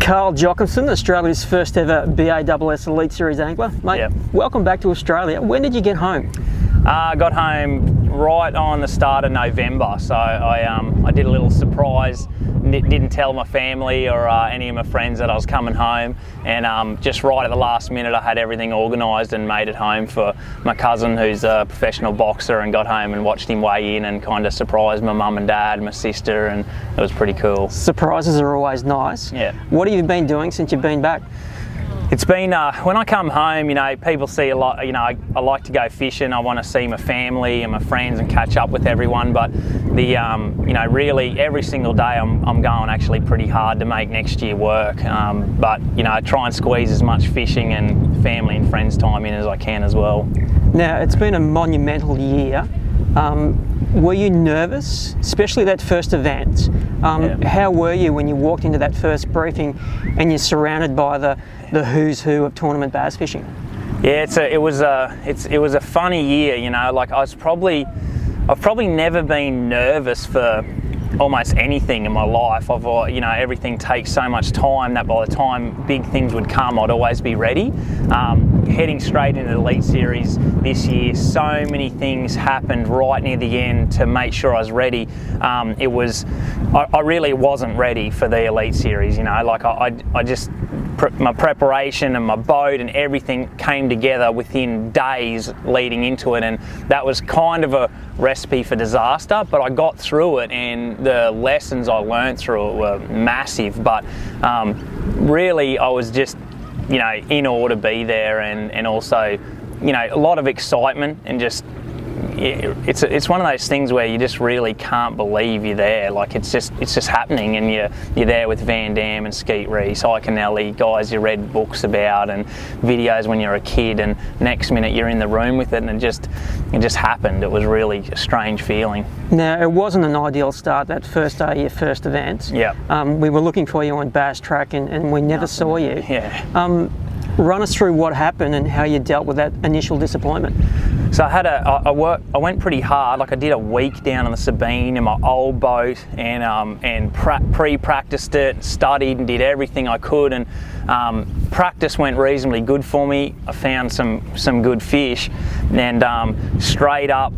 Carl Jocumsen, Australia's first ever BASS Elite Series angler. Mate, Yep. Welcome back to Australia. When did you get home? I got home right on the start of November, so I did a little surprise. Didn't tell my family or any of my friends that I was coming home, and just right at the last minute I had everything organised and made it home for my cousin, who's a professional boxer, and got home and watched him weigh in and kind of surprised my mum and dad, my sister, and it was pretty cool. Surprises are always nice. Yeah. What have you been doing since you've been back? It's been, when I come home, you know, people see a lot, you know, I like to go fishing, I want to see my family and my friends and catch up with everyone, but the, you know, really every single day I'm going actually pretty hard to make next year work, but, you know, I try and squeeze as much fishing and family and friends time in as I can as well. Now, it's been a monumental year. Were you nervous, especially that first event? Yeah. How were you when you walked into that first briefing and you're surrounded by the who's who of tournament bass fishing? Yeah, it was a funny year, you know. Like I've probably never been nervous for almost anything in my life. You know, everything takes so much time that by the time big things would come, I'd always be ready. Heading straight into the Elite Series this year, so many things happened right near the end to make sure I was ready. I really wasn't ready for the Elite Series, you know. Like my preparation and my boat and everything came together within days leading into it, and that was kind of a recipe for disaster, but I got through it, and the lessons I learned through it were massive. But really I was just, you know, in awe to be there, and also, you know, a lot of excitement, and just it's one of those things where you just really can't believe you're there. Like it's just happening, and you're there with Van Dam and Skeet Reese, Iconelli, guys you read books about and videos when you're a kid, and next minute you're in the room with it, and it just happened. It was really a strange feeling. Now, it wasn't an ideal start, that first day of your first event. Yeah. We were looking for you on Bass Track, and we never saw you. Yeah. Run us through what happened and how you dealt with that initial disappointment. So I went pretty hard. Like I did a week down on the Sabine in my old boat, and pre-practiced it, studied and did everything I could, and practice went reasonably good for me. I found some good fish, and straight up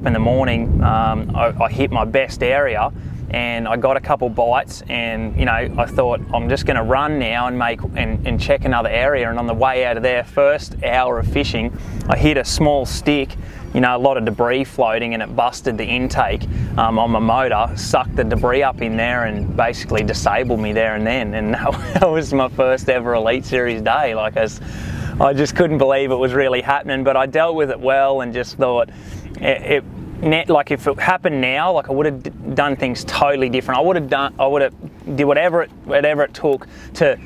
in the morning, I hit my best area, and I got a couple bites, and, you know, I thought I'm just going to run now and check another area. And on the way out of there, first hour of fishing, I hit a small stick, you know, a lot of debris floating, and it busted the intake on my motor, sucked the debris up in there, and basically disabled me there and then. And that was my first ever Elite Series day. Like I just couldn't believe it was really happening, but I dealt with it well, and just thought like if it happened now, like I would have done things totally different. I would have did whatever it took to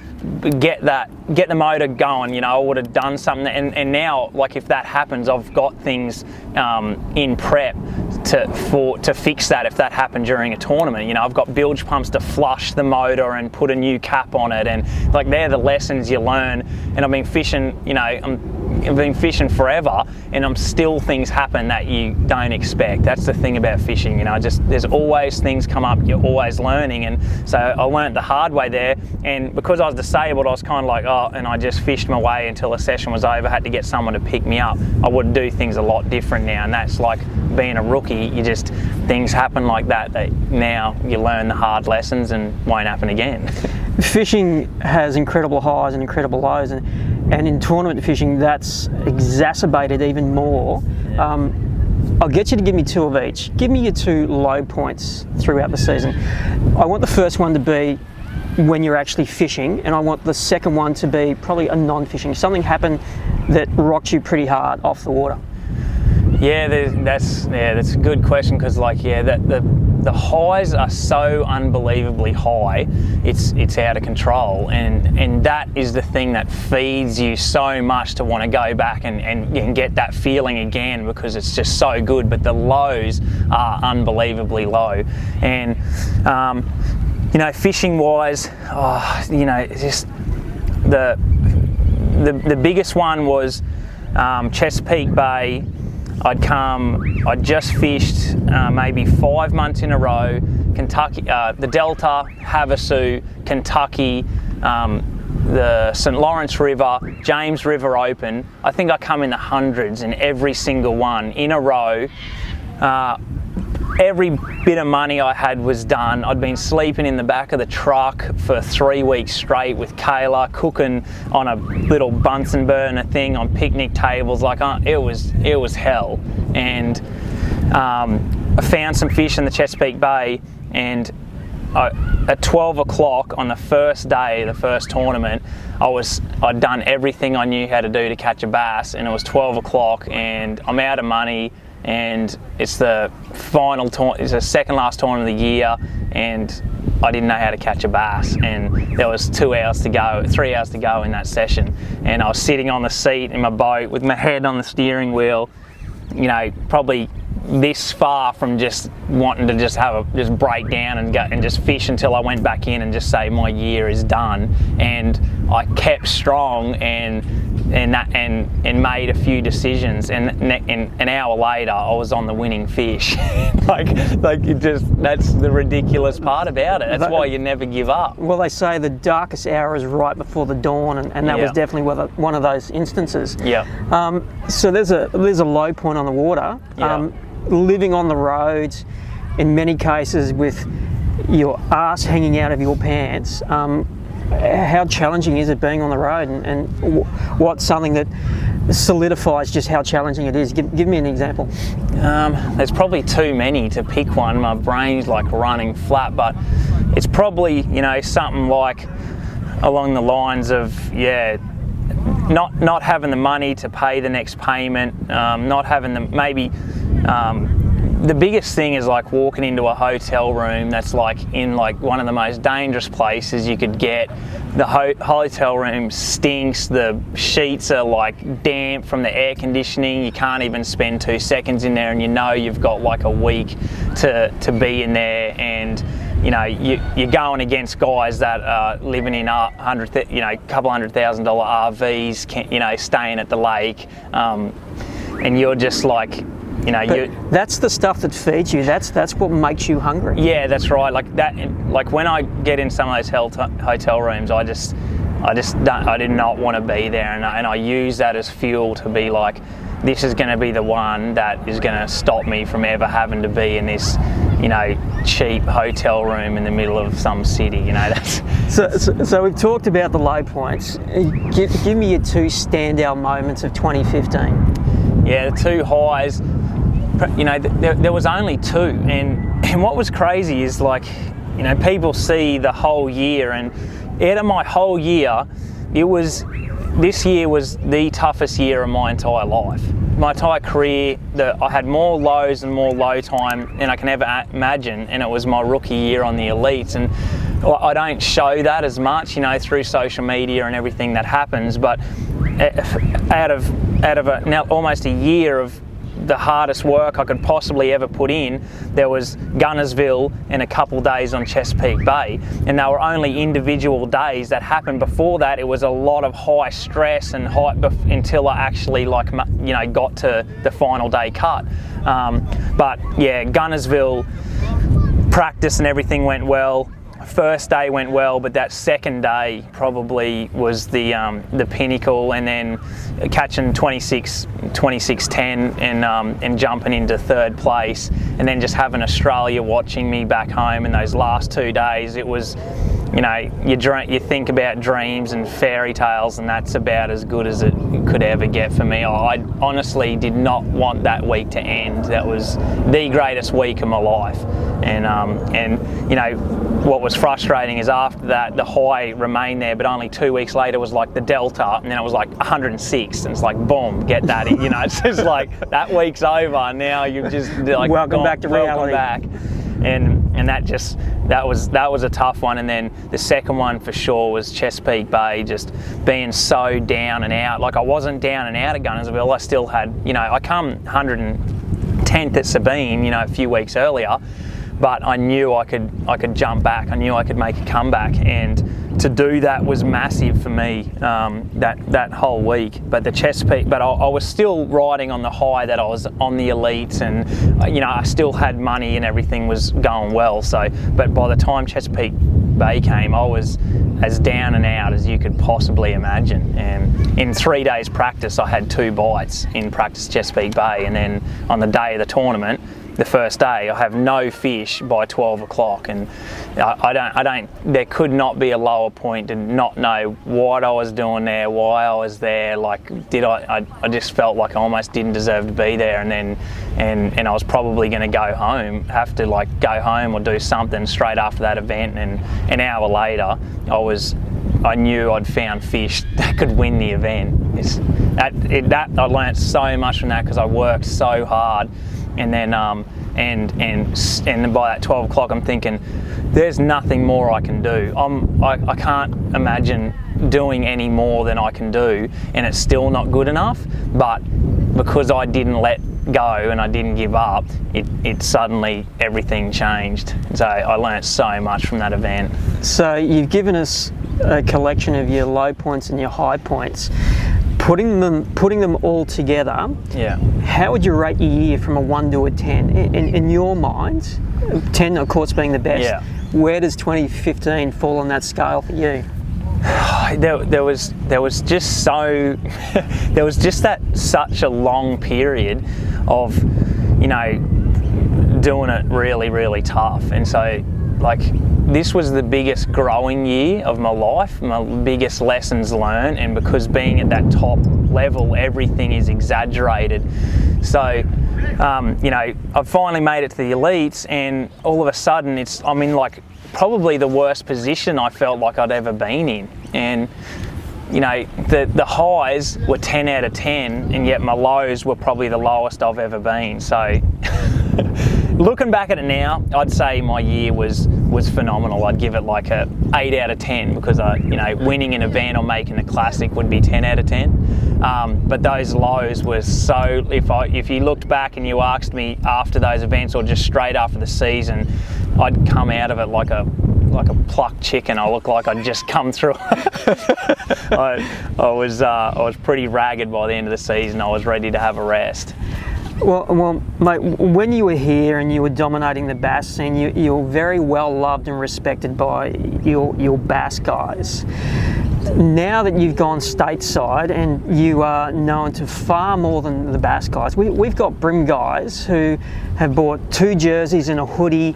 get the motor going. You know, I would have done something. And now, like if that happens, I've got things in prep to fix that if that happened during a tournament. You know, I've got bilge pumps to flush the motor and put a new cap on it, and like they're the lessons you learn. And I've been fishing, you know, I've been fishing forever, and still things happen that you don't expect. That's the thing about fishing, you know, there's always things come up, you're always learning. And so I learned the hard way there, and because I was disabled, I was kind of like, oh, and I just fished my way until the session was over, had to get someone to pick me up. I would do things a lot different now, and that's like being a rookie, things happen like that now you learn the hard lessons and won't happen again. Fishing has incredible highs and incredible lows, and in tournament fishing that's exacerbated even more. Yeah. I'll get you to give me two of each. Give me your two low points throughout the season. I want the first one to be when you're actually fishing, and I want the second one to be probably a non-fishing. Something happened that rocked you pretty hard off the water. Yeah, that's a good question, because like, yeah, the highs are so unbelievably high, it's out of control, and that is the thing that feeds you so much to want to go back and get that feeling again, because it's just so good. But the lows are unbelievably low, and you know, fishing wise, you know, just the biggest one was Chesapeake Bay. I'd just fished maybe 5 months in a row, Kentucky, the Delta, Havasu, Kentucky, the St Lawrence River, James River Open. I think I come in the hundreds in every single one in a row. Every bit of money I had was done. I'd been sleeping in the back of the truck for 3 weeks straight with Kayla, cooking on a little Bunsen burner thing on picnic tables. Like, it was hell. And I found some fish in the Chesapeake Bay, and at 12 o'clock on the first day, the first tournament, I'd done everything I knew how to do to catch a bass, and it was 12 o'clock and I'm out of money, and it's the it's the second last tournament of the year, and I didn't know how to catch a bass, and there was 3 hours to go in that session, and I was sitting on the seat in my boat with my head on the steering wheel, you know, probably this far from just wanting to just break down and go and just fish until I went back in and just say my year is done. And I kept strong and made a few decisions, and an hour later I was on the winning fish. like that's the ridiculous part about it. That's why you never give up. Well, they say the darkest hour is right before the dawn, and that was definitely one of those instances. Yeah. So there's a low point on the water. Yeah. Living on the roads, in many cases with your ass hanging out of your pants. How challenging is it being on the road, and what's something that solidifies just how challenging it is? Give me an example. There's probably too many to pick one. My brain's like running flat, but it's probably, you know, something like along the lines of, not having the money to pay the next payment, not having the biggest thing is like walking into a hotel room that's like in like one of the most dangerous places you could get. The hotel room stinks, the sheets are like damp from the air conditioning, you can't even spend 2 seconds in there, and you know you've got like a week to be in there, and you know you're going against guys that are living in couple $100,000 RVs, staying at the lake, and you're just like, that's the stuff that feeds you. That's what makes you hungry. Yeah, that's right. Like that. Like when I get in some of those hotel rooms, I did not want to be there, and I use that as fuel to be like, this is going to be the one that is going to stop me from ever having to be in this, cheap hotel room in the middle of some city. That's. So we've talked about the low points. Give me your 2 standout moments of 2015. Yeah, the 2 highs. There was only 2, and what was crazy is like, people see the whole year, and out of my whole year, this year was the toughest year of my entire life. My entire career, I had more lows and more low time than I can ever imagine, and it was my rookie year on the elites. And I don't show that as much, through social media and everything that happens, but out of now almost a year of the hardest work I could possibly ever put in, there was Gunnersville and a couple days on Chesapeake Bay, and they were only individual days that happened. Before that, it was a lot of high stress and until I actually got to the final day cut. But yeah, Gunnersville practice and everything went well. First day went well, but that second day probably was the pinnacle, and then catching 26-10 and jumping into 3rd place, and then just having Australia watching me back home in those last 2 days. It was, you think about dreams and fairy tales, and that's about as good as it could ever get for me. I honestly did not want that week to end. That was the greatest week of my life, and what was frustrating is after that the high remained there, but only 2 weeks later was like the delta, and then it was like 106, and it's like boom, get that in. It's just like that week's over. Now you've just like welcome back to reality. Welcome back, and that was a tough one. And then the second one for sure was Chesapeake Bay, just being so down and out. Like I wasn't down and out at Gunnersville. I still had, I come 110th at Sabine, a few weeks earlier. But I knew I could jump back. I knew I could make a comeback, and to do that was massive for me that whole week. But the Chesapeake, I was still riding on the high that I was on the elites, and I still had money and everything was going well. So, but by the time Chesapeake Bay came, I was as down and out as you could possibly imagine. And in 3 days practice, I had 2 bites in practice Chesapeake Bay, and then on the day of the tournament, the first day, I have no fish by 12 o'clock, and there could not be a lower point to not know what I was doing there, why I was there. Like, I just felt like I almost didn't deserve to be there, and I was probably going to go home, have to like go home or do something straight after that event. And an hour later, I knew I'd found fish that could win the event. I learnt so much from that because I worked so hard. And then, and by that 12 o'clock, I'm thinking, there's nothing more I can do. I can't imagine doing any more than I can do, and it's still not good enough. But because I didn't let go and I didn't give up, it suddenly everything changed. So I learnt so much from that event. So you've given us a collection of your low points and your high points. Putting them all together, yeah. How would you rate your year from a 1 to a 10? In your mind, 10 of course being the best, yeah. Where does 2015 fall on that scale for you? There was just such a long period of, doing it really, really tough. And so, like, this was the biggest growing year of my life, my biggest lessons learned, and because being at that top level, everything is exaggerated. So, I've finally made it to the elites, and all of a sudden I'm in like probably the worst position I felt like I'd ever been in. And the highs were 10 out of 10, and yet my lows were probably the lowest I've ever been. So looking back at it now, I'd say my year was phenomenal. I'd give it like a 8 out of 10 because winning an event or making a classic would be 10 out of 10. But those lows were so. If you looked back and you asked me after those events or just straight after the season, I'd come out of it like a plucked chicken. I looked like I'd just come through. I was pretty ragged by the end of the season. I was ready to have a rest. Well, mate, when you were here and you were dominating the bass scene, you were very well loved and respected by your bass guys. Now that you've gone stateside and you are known to far more than the bass guys, we've got brim guys who have bought 2 jerseys and a hoodie,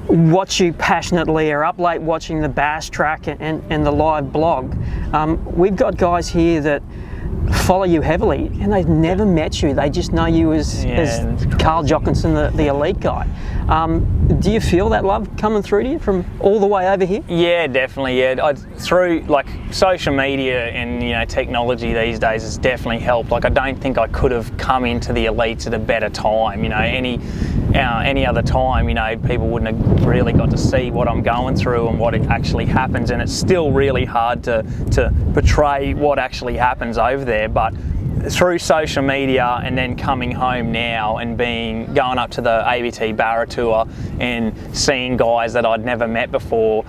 watch you passionately, are up late watching the bass track and the live blog. We've got guys here that follow you heavily and they've never met you. They just know you as Carl Jocumsen, the elite guy. Do you feel that love coming through to you from all the way over here? Yeah, definitely. Yeah, through like social media and technology these days has definitely helped. Like, I don't think I could have come into the elites at a better time. Any other time, people wouldn't have really got to see what I'm going through and what actually happens. And it's still really hard to portray what actually happens over there. But through social media and then coming home now and going up to the ABT Barra Tour and seeing guys that I'd never met before,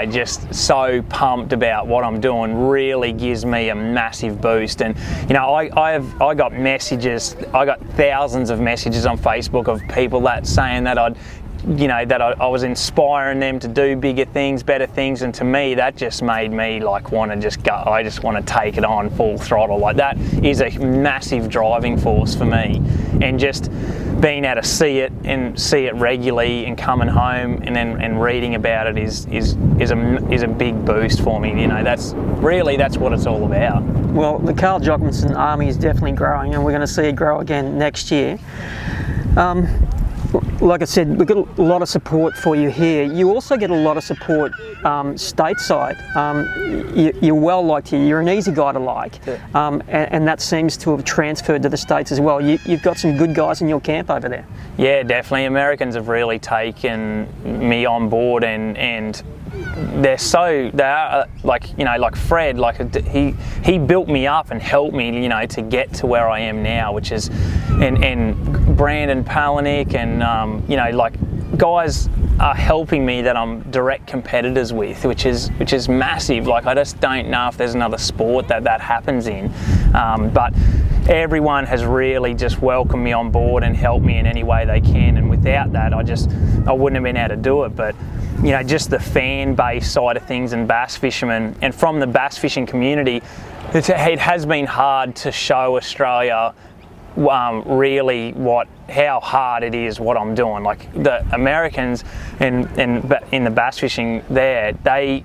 just so pumped about what I'm doing, really gives me a massive boost. And I got messages, I got thousands of messages on Facebook of people that saying that I was inspiring them to do bigger things, better things, and to me that just made me like want to just go. I just want to take it on full throttle. Like, that is a massive driving force for me, and just being able to see it regularly and coming home and reading about it is a big boost for me. That's what it's all about. Well, the Carl Jocumsen army is definitely growing, and we're going to see it grow again next year. Like I said, we've got a lot of support for you here. You also get a lot of support stateside. You're well liked here. You're an easy guy to like, and that seems to have transferred to the States as well. You've got some good guys in your camp over there. Yeah, definitely. Americans have really taken me on board, and they are like Fred, he built me up and helped me, to get to where I am now, which is, and Brandon Palaniuk and guys are helping me that I'm direct competitors with, which is massive. Like, I just don't know if there's another sport that happens in, but everyone has really just welcomed me on board and helped me in any way they can, and without that I wouldn't have been able to do it. But you know, just the fan base side of things and bass fishermen, and from the bass fishing community, it has been hard to show Australia really how hard it is what I'm doing. Like the Americans in the bass fishing there, they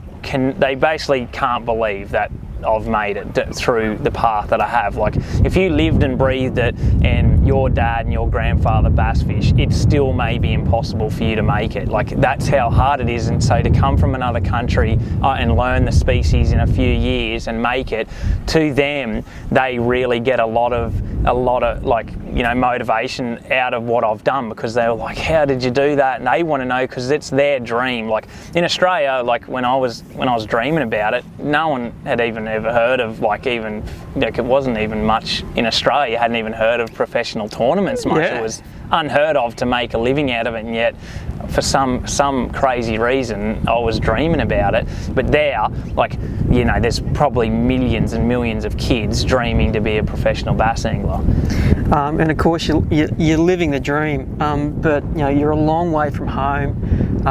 basically can't believe that I've made it through the path that I have. Like if you lived and breathed it and your dad and your grandfather bass fish, it still may be impossible for you to make it. Like that's how hard it is. And so to come from another country and learn the species in a few years and make it, to them they really get a lot of like, you know, motivation out of what I've done, because they were like, how did you do that? And they want to know, because it's their dream. Like in Australia, like when I was dreaming about it, no one had even ever heard of, like, even like it wasn't even much in Australia. You hadn't even heard of professional tournaments much. Yeah. It was unheard of to make a living out of it, and yet for some crazy reason I was dreaming about it. But there, like, you know, there's probably millions and millions of kids dreaming to be a professional bass angler. And of course you're living the dream, but you know, you're a long way from home.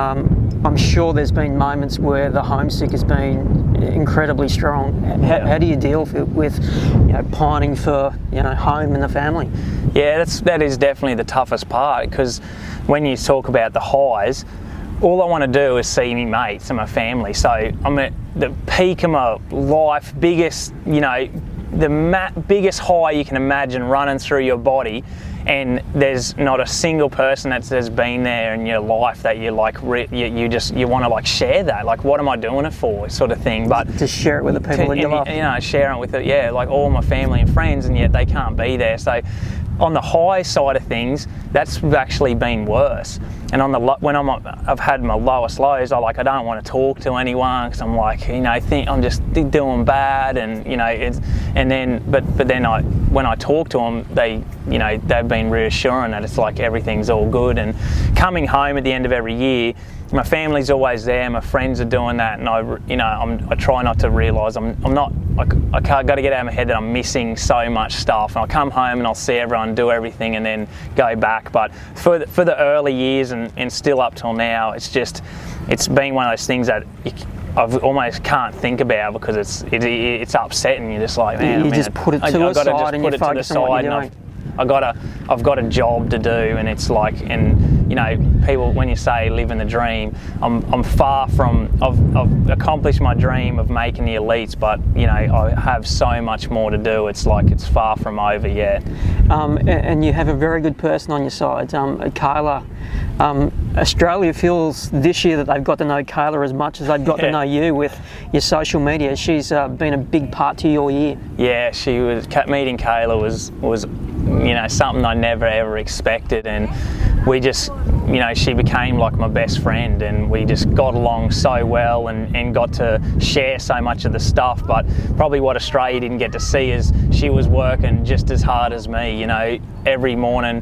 I'm sure there's been moments where the homesick has been incredibly strong. How do you deal with you know, pining for, you know, home and the family? Yeah, that is definitely the toughest part, because when you talk about the highs, all I want to do is see me mates and my family. So I'm at the peak of my life, biggest, you know, biggest high you can imagine running through your body, and there's not a single person that's been there in your life that you like, you want to like share that, like, what am I doing it for, sort of thing. But to share it with the people that you love, you know, share it with it, yeah, like all my family and friends, and yet they can't be there. So on the high side of things, that's actually been worse. And on the I've had my lowest lows, I don't want to talk to anyone, because I'm like, you know, think I'm just doing bad, and you know, but then when I talk to them, they've been reassuring that it's like everything's all good. And coming home at the end of every year, my family's always there, my friends are doing that, and I try not to realise I got to get out of my head that I'm missing so much stuff. And I'll come home and I'll see everyone do everything and then go back. But for the early years and still up till now, it's been one of those things that I almost can't think about, because it's upsetting. You're just like, man, just put it to the side and you focus on what you're doing. I've got a job to do, and it's like, and you know, people, when you say living the dream, I'm far from. I've accomplished my dream of making the elites, but you know, I have so much more to do. It's like it's far from over yet. And you have a very good person on your side, Kayla. Australia feels this year that they've got to know Kayla as much as they've got to know you with your social media. She's been a big part to your year. Yeah, meeting Kayla was you know, something I never ever expected, and we just, you know, she became like my best friend, and we just got along so well and got to share so much of the stuff. But probably what Australia didn't get to see is she was working just as hard as me, you know, every morning.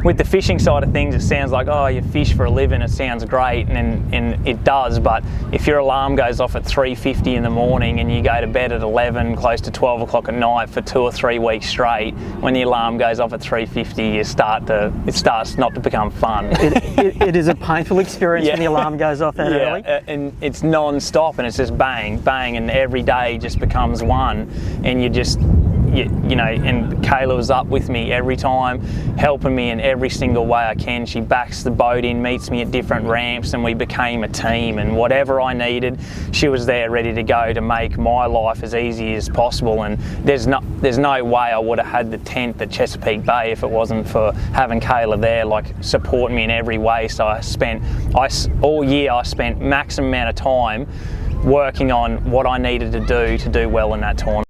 With the fishing side of things, it sounds like, oh, you fish for a living, it sounds great, and it does, but if your alarm goes off at 3:50 in the morning and you go to bed at 11, close to 12 o'clock at night for 2 or 3 weeks straight, when the alarm goes off at 3:50, it starts not to become fun. It is a painful experience when the alarm goes off that early. And it's non-stop, and it's just bang, bang, and every day just becomes one, and you know, and Kayla was up with me every time, helping me in every single way I can. She backs the boat in, meets me at different ramps, and we became a team, and whatever I needed, she was there ready to go to make my life as easy as possible. And there's no way I would have had the tent at Chesapeake Bay if it wasn't for having Kayla there, like, supporting me in every way. So all year I spent maximum amount of time working on what I needed to do well in that tournament.